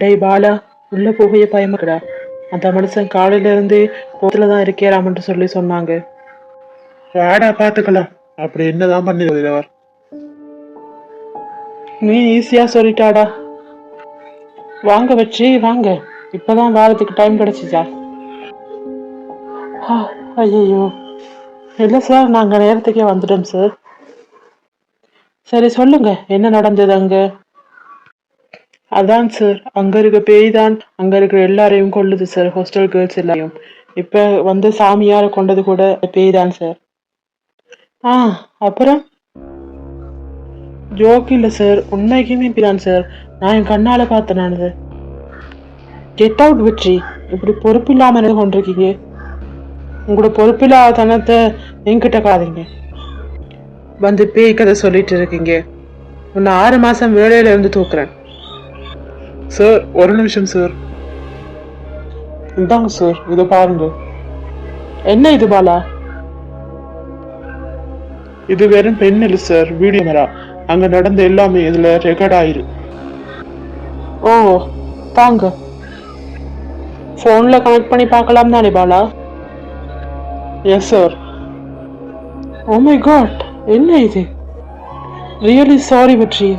டேய் பாலா, உள்ள போகவே பயமாடா. அந்த மனுஷன் காலையில இருந்து கோத்துல தான் இருக்கேராமன்ட்டு சொல்லி சொன்னாங்க. வாடா பாத்துக்கலாம். அப்படி என்னதான் பண்ணிடுறது அவர்? நீ ஈஸியா சொல்லிட்டாடா. வாங்க வச்சு வாங்க, இப்பதான் வாரத்துக்கு டைம் கிடைச்சிச்சா? ஐயோ இல்லை சார், நாங்க நேரத்துக்கே வந்துட்டோம் சார். சரி சொல்லுங்க, என்ன நடந்தது அங்க? அதான் சார், அங்க இருக்க பேய் தான் அங்க இருக்கிற எல்லாரையும் கொல்லுது சார், ஹாஸ்டல் கேர்ள்ஸ் எல்லாரையும். இப்ப வந்து சாமியார கொண்டது கூட பேய் தான் சார். அப்புறம் ஜோக் இல்ல சார், உண்மைக்குமே இப்படிதான் சார். நான் என் கண்ணால பார்த்தேன். நான் கெட் அவுட் வெற்றி. இப்படி பொறுப்பு இல்லாம என்ன கொண்டிருக்கீங்க? உங்களோட பொறுப்பில்லாத தனத்தை என்கிட்ட காதீங்க. வந்து பேய் கதை சொல்லிட்டு இருக்கீங்க. உன்னை 6 மாசம் வேலையில இருந்து தூக்குறேன் சார். ஒரு நிமிஷம் சார். இந்தாங்க சார், இதை பாருங்க. என்ன இது பாலா? இது வெறும் பென் இல்லை சார், வீடியோ கேமரா. அங்க நடந்த எல்லாமே இதுல ரெக்கார்ட் ஆயிரு. ஓ தாங்க, போன்ல கனெக்ட் பண்ணி பார்க்கலாம் தானே Bala? Yes sir. Oh my god, என்ன இது? ரியலி சாரி வெற்றி.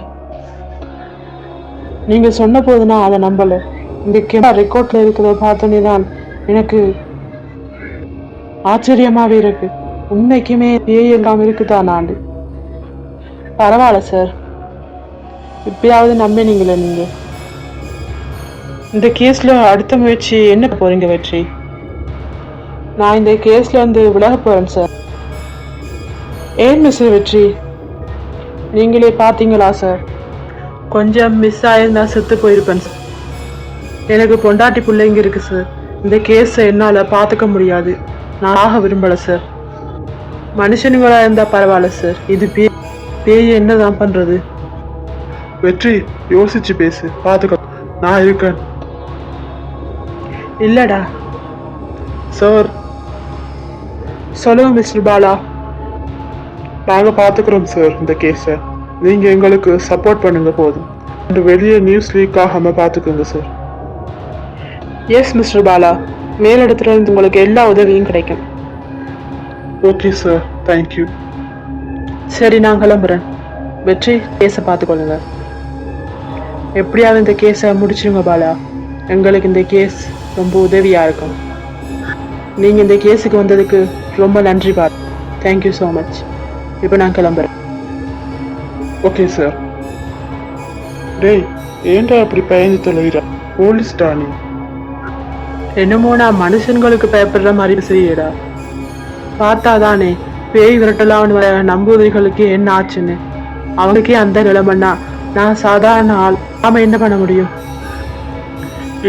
நீங்க சொன்ன போது நான் அதை நம்பல. இந்த கேமரா ரெக்கார்ட்ல இருக்கிறத பார்த்தோன்னே தான் எனக்கு ஆச்சரியமாவே இருக்கு. உண்மைக்குமே பேய் எல்லாம் இருக்குதா? நான் பரவாயில்ல சார், இப்பயாவது நம்பினீங்களே நீங்க. இந்த கேஸ்ல அடுத்த முயற்சி என்ன போறீங்க வெற்றி? நான் இந்த கேஸ்ல இருந்து விலக போறேன் சார். ஏன் மிஸ்டர் வெற்றி? நீங்களே பாத்தீங்களா சார், கொஞ்சம் மிஸ் ஆயிருந்தா செத்து போயிருப்பேன் சார். எனக்கு பொண்டாட்டி பிள்ளைங்க இருக்கு சார். இந்த கேஸை என்னால பாத்துக்க முடியாது. நான் ஆக விரும்பல சார். மனுஷனுங்களா இருந்தா பரவாயில்ல சார், இது பேய் என்னதான் பண்றது? வெற்றி, யோசிச்சு பேசு, பாத்துக்க, நான் இருக்கேன். இல்லடா சார். சொல்லுங்க மிஸ்டர் பாலா. நாங்க பாத்துக்கிறோம் சார் இந்த கேஸை. நீங்க எங்களுக்கு சப்போர்ட் பண்ணுங்க போதும். வெளியே நியூஸ் லீக் ஆகாம பாத்துக்கோங்க சார். எஸ் மிஸ்டர் பாலா, மேலிடத்துல இருந்து உங்களுக்கு எல்லா உதவியும் கிடைக்கும். Okay sir, thank you. சரி, நான் கிளம்புறேன். வெற்றி, கேஸை பார்த்துக்கொள்ளுங்க. எப்படியாவது இந்த கேஸை முடிச்சிருங்க பாலா. எங்களுக்கு இந்த கேஸ் ரொம்ப உதவியா இருக்கும். நீங்க இந்த கேஸுக்கு வந்ததுக்கு ரொம்ப நன்றி பாலா. Thank you so much. இப்போ நான் கிளம்புறேன். Okay sir. டேய், ஏன்டா அப்படி பயந்து தொலைகிற? Police Danny. என்னமோ நான் மனுஷங்களுக்கு பயப்படுற மாதிரி செய்யடா. பார்த்தாதானே பேய் விரட்டலாம்னு வர நம்பூதிரிகளுக்கு என்ன ஆச்சுன்னு. அவங்களுக்கே அந்த நிலைமைன்னா நான் சாதாரண ஆள், நாம என்ன பண்ண முடியும்?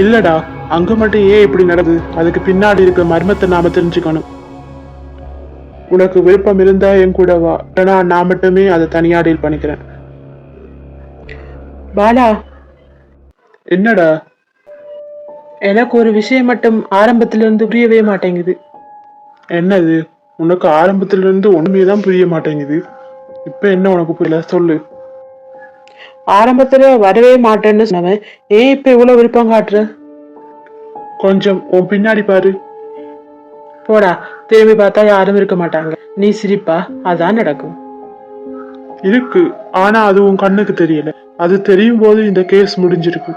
இல்லடா, அங்க மட்டும் ஏன் இப்படி நடக்குது? அதுக்கு பின்னாடி இருக்க மர்மத்தை நாம தெரிஞ்சுக்கணும். உனக்கு விருப்பம் இருந்தா என் கூட வா, ஏன்னா நான் மட்டுமே அதை தனியா டீல் பண்ணிக்கிறேன். பாலா. என்னடா? எனக்கு ஒரு விஷயம் மட்டும் ஆரம்பத்துல இருந்து புரியவே மாட்டேங்குது. என்னது? உனக்கு ஆரம்பத்துல இருந்து ஒண்ணுமேதான் புரிய மாட்டேங்குது. இப்ப என்ன உனக்கு புரியல? சொல்லு. ஆரம்பத்துல வரவே மாட்டேன்னு சொன்னவன் ஏன் இப்ப இவ்வளவு விருப்பம் காட்டுற? கொஞ்சம் உன் பின்னாடி பாரு. போடா, திரும்பி பார்த்தா யாரும் இருக்க மாட்டாங்க. நீ சிரிப்பா, அதான் நடக்கும். இருக்கு, ஆனா அது உன் கண்ணுக்கு தெரியல. அது தெரியும் போது இந்த கேஸ் முடிஞ்சிருக்கு.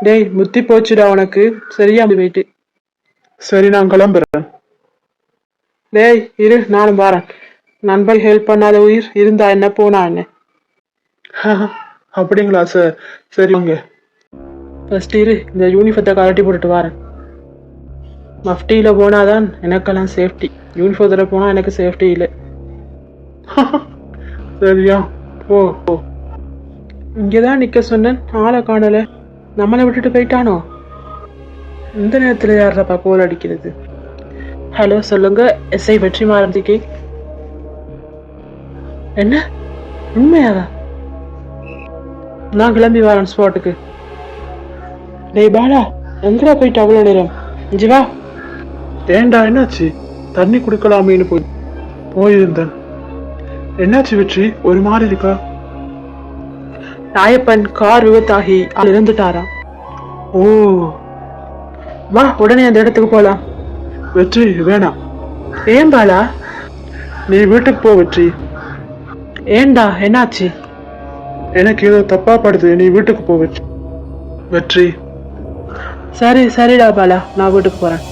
டேய், முத்தி போச்சுடா உனக்கு. சரியா போயிட்டு. சரி, நான் கிளம்புறேன். டேய் இரு, நானும் வரேன். நண்பர் ஹெல்ப் பண்ணாத உயிர் இருந்தா என்ன, போனா என்ன? அப்படிங்களா சார்? சரி வாங்க. ஃபர்ஸ்ட் இரு, இந்த யூனிஃபார்த்தை கழட்டி போட்டுட்டு வரேன். மஃப்டியில போனாதான் எனக்கெல்லாம் சேஃப்டி. யூனிஃபார்த்துல போனா எனக்கு சேஃப்டி இல்லை. சரியா? ஓ ஓ, இங்கதான் நிக்க சொன்னேன், ஆளை காணல. நம்மளை விட்டுட்டு போயிட்டானோ? இந்த நேரத்துல யாரப்பா கோல் அடிக்கிறது? ஹலோ, சொல்லுங்க. எஸ்ஐ வெற்றிமாறன். என்ன உண்மையாவா? நான் கிளம்பி வரேன் ஸ்பாட்டுக்கு. டேய் பாலா, எங்கடா போயிட்டு அவ்வளவு நேரம்? இஞ்சி வா. ஏண்டா, என்னாச்சு? தண்ணி குடிக்கலாமேன்னு போயிருந்தேன். என்னாச்சு வெற்றி? ஒரு மாதிரி இருக்கா? ராயப்பன் கார் விபத்தாகி இறந்துட்டாராம். ஓ, வா உடனே அந்த இடத்துக்கு போலாம். வெற்றி வேணாம். ஏன் பாலா? நீ வீட்டுக்கு போ வெற்றி. ஏண்டா, என்னாச்சு? எனக்கு ஏதோ தப்பா படுது, நீ வீட்டுக்கு போ வெற்றி. வெற்றி, சரிடா பாலா, நான் வீட்டுக்கு போறேன்.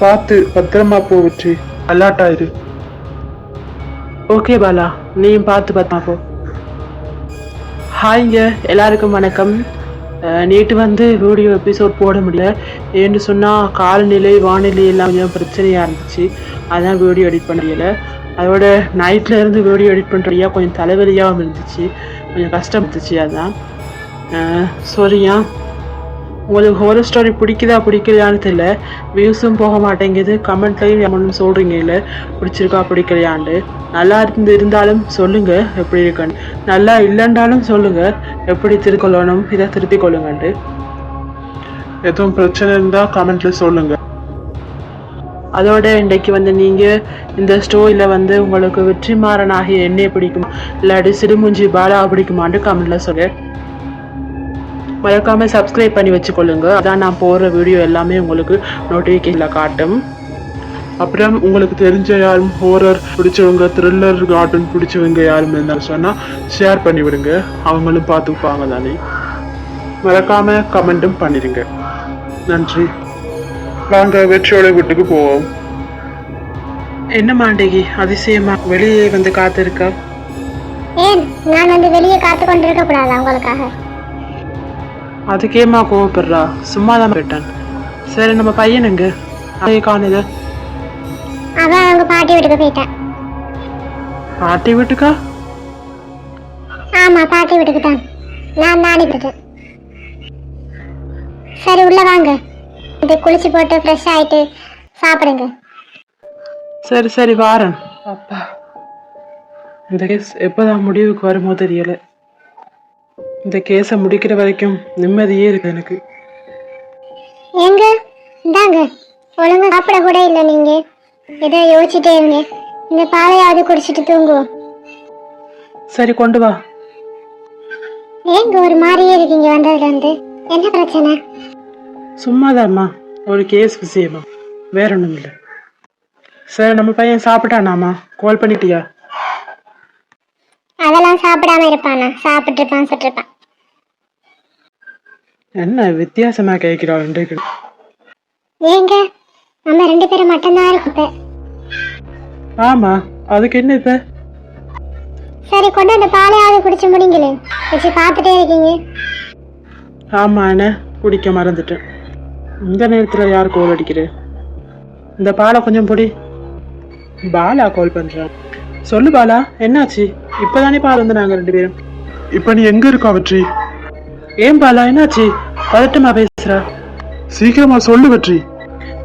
பார்த்து பத்திரமா போ வெற்றி. அல்லாட்டாயிரு. ஓகே பாலா, நீயும் பார்த்து பத்திரமா போ. ஹாய்ங்க, எல்லாருக்கும் வணக்கம். நேற்று வந்து வீடியோ எபிசோட் போட முடியல. ஏன்னு சொன்னால் காலநிலை வானிலை எல்லாம் கொஞ்சம் பிரச்சனையாக இருந்துச்சு. அதான் வீடியோ எடிட் பண்ண முடியலை. அதோட நைட்டில் இருந்து வீடியோ எடிட் பண்ணுறியா கொஞ்சம் தலைவலியாகவும் இருந்துச்சு, கொஞ்சம் கஷ்டம் இருந்துச்சு. அதுதான் சாரியா. உங்களுக்கு ஹாரர் ஸ்டோரி பிடிக்கலையான்னு தெரியல. வியூஸும் போக மாட்டேங்குது, கமெண்ட்லையும் எம்மனும் சொல்கிறீங்க இல்லை பிடிச்சிருக்கா பிடிக்கலையாண்டு. நல்லா இருந்தாலும் சொல்லுங்கள் எப்படி இருக்குன்னு, நல்லா இல்லைன்றாலும் சொல்லுங்கள் எப்படி திருக்கொள்ளணும், இதை திருத்திக் கொள்ளுங்கன்ட்டு. எதுவும் பிரச்சனை இருந்தால் கமெண்ட்ல சொல்லுங்க. அதோட இன்றைக்கு வந்து நீங்கள் இந்த ஸ்டோரியில் வந்து உங்களுக்கு வெற்றிமாறன் ஆகிய என்னை பிடிக்கும் இல்லாட்டி சிறுமுஞ்சி பாலா பிடிக்குமான்னு கமெண்ட்டில் சொல்லு. மறக்காமல் சப்ஸ்கிரைப் பண்ணி வச்சுக்கொள்ளுங்க. அதான் நான் போடுற வீடியோ எல்லாமே உங்களுக்கு நோட்டிஃபிகேஷனில் காட்டும். அப்புறம் உங்களுக்கு தெரிஞ்ச யாரும் ஹோரர் பிடிச்சவங்க, த்ரில்லர் கார்ட்டூன் பிடிச்சவங்க யாரும் இருந்தாலும் சொன்னால் ஷேர் பண்ணி விடுங்க, அவங்களும் பார்த்துப்பாங்க தானே. மறக்காம கமெண்ட்டும் பண்ணிடுங்க. நன்றி. வாங்க வெற்றியோட வீட்டுக்கு போவோம். என்ன மாண்டகி அதிசயமா வெளியே வந்து காத்திருக்க? ஏன் நான் வந்து வெளியே காத்து கொண்டிருக்க கூடாதா உங்களுக்காக? அதுக்கேமா கோவப்படுறா? சும்மா தான் போயிட்டான். சரி, நம்ம பையனுங்க அதே காணுது. அவன் அவங்க பாட்டி வீட்டுக்கு போயிட்டான். பாட்டி வீட்டுக்கா? ஆமா, பாட்டி வீட்டுக்கு தான். நான் அனுப்பிட்டேன். சரி, உள்ள வாங்க. இது குளிச்சு போட்டு ஃப்ரெஷ் ஆயிட்டு சாப்பிடுங்க. சரி வாரன். அப்பா, இந்த கேஸ் எப்போதான் முடிவுக்கு வருமோ தெரியல. இந்த கேஸை முடிக்கிற வரைக்கும் நிம்மதியே இருக்கு எனக்கு. எங்க இந்தாங்க, ஒழுங்கா சாப்பிட கூட இல்லை. நீங்க ஏதோ யோசிச்சுட்டே இருங்க. இந்த பாலையாவது குடிச்சிட்டு தூங்குவோம். சரி, கொண்டு வா. ஏங்க ஒரு மாதிரியே இருக்கீங்க வந்ததுல இருந்து? என்ன பிரச்சனை? சும்மாதாம்மா, ஒரு கேஸ் விஷயமா, வேற ஒன்றும் இல்லை. சரி, நம்ம பையன் சாப்பிட்டானாமா? கால் பண்ணிட்டியா? அதெல்லாம் சாப்பிடாம இருப்பானா? சாப்பிட்டுருப்பான். என்ன வித்தியாசமா கேட்கிறாள் இன்றைக்கு? ஏங்க நம்ம 2 பேரும் மட்டும்தான் இருக்கோம். ஆமா, அதுக்கு என்ன இப்ப? சரி, கொண்டு அந்த பாலையாவது குடிச்சு முடிங்களே. வச்சு பார்த்துட்டே இருக்கீங்க. ஆமா, என்ன குடிக்க மறந்துட்டேன். இந்த நேரத்துல யார் கோல் அடிக்கிறேன்? இந்த பாலை கொஞ்சம் பொடி. பாலா கால் பண்றான். சொல்லு பாலா, என்னாச்சு? இப்பதானே பால் வந்து நாங்க 2 பேரும். இப்ப நீ எங்க இருக்கா வெற்றி? ஏன் பாலா, என்னாச்சு? பதட்டமா பேசுற? சீக்கிரமா சொல்லு வெற்றி.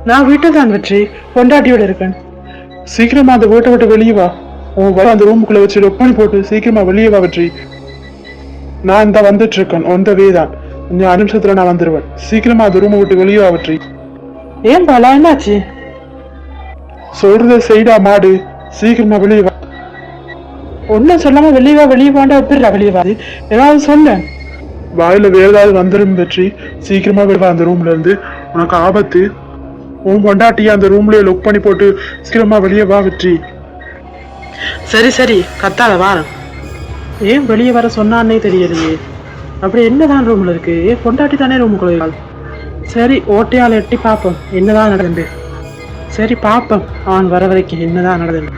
நான் வீட்டை தான் வெற்றி, பொண்டாட்டியோட இருக்கேன். சீக்கிரமா அந்த வீட்டை விட்டு வெளியே வா. உன் வர அந்த ரூமுக்குள்ள வச்சு லொக் பண்ணி போட்டு சீக்கிரமா வெளியே வா வெற்றி. நான் இந்த வந்துட்டு இருக்கேன், ஒந்த வேதான். இன்னும் 5 நிமிஷத்துல நான் வந்துருவேன். சீக்கிரமா அந்த ரூமை விட்டு வெளியே வா வெற்றி. ஏன் பாலா, என்னாச்சு? சொல்றத செய்டா மாடு, சீக்கிரமா வெளியே வா. ஒன்னும் சொல்லாம வெளியே வாண்டா எப்படிடா வெளியே வாது? ஏதாவது சொல்ல. வாயில வேற ஏதாவது வந்துடும் வெற்றி. சீக்கிரமா வெளியே அந்த ரூம்ல இருந்து, உனக்கு ஆபத்து. உன் பொண்டாட்டிய அந்த ரூம்லயே லொக் பண்ணி போட்டு சீக்கிரமா வெளியே வா வெற்றி. சரி கத்தாத வாரம். ஏன் வெளியே வர சொன்னான்னே தெரியலையே. அப்படி என்னதான் ரூம்ல இருக்கு? ஏன் பொண்டாட்டி தானே ரூமுக்குள்ள? சரி, ஓட்டையால் எட்டி பார்ப்போம் என்னதான் நடந்து. சரி, பார்ப்போம் அவன் வர வரைக்கும் என்னதான் நடந்து.